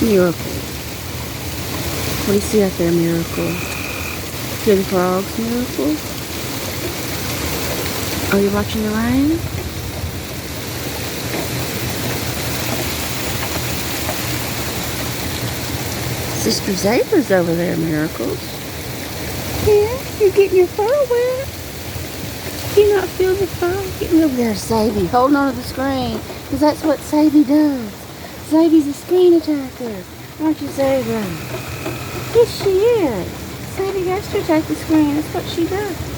Miracle. What do you see out there, Miracle? See the frogs, Miracle? Oh, you're watching the rain? Sister Zebra's over there, Miracles. Yeah, you're getting your fur wet. Do you not feel the fur? Get me over there, Sadie. Holding on to the screen. Because that's what Sadie does. Sadie's a screen attacker. Aren't you, Zebra? Yes, she is. Sadie has to attack the screen. That's what she does.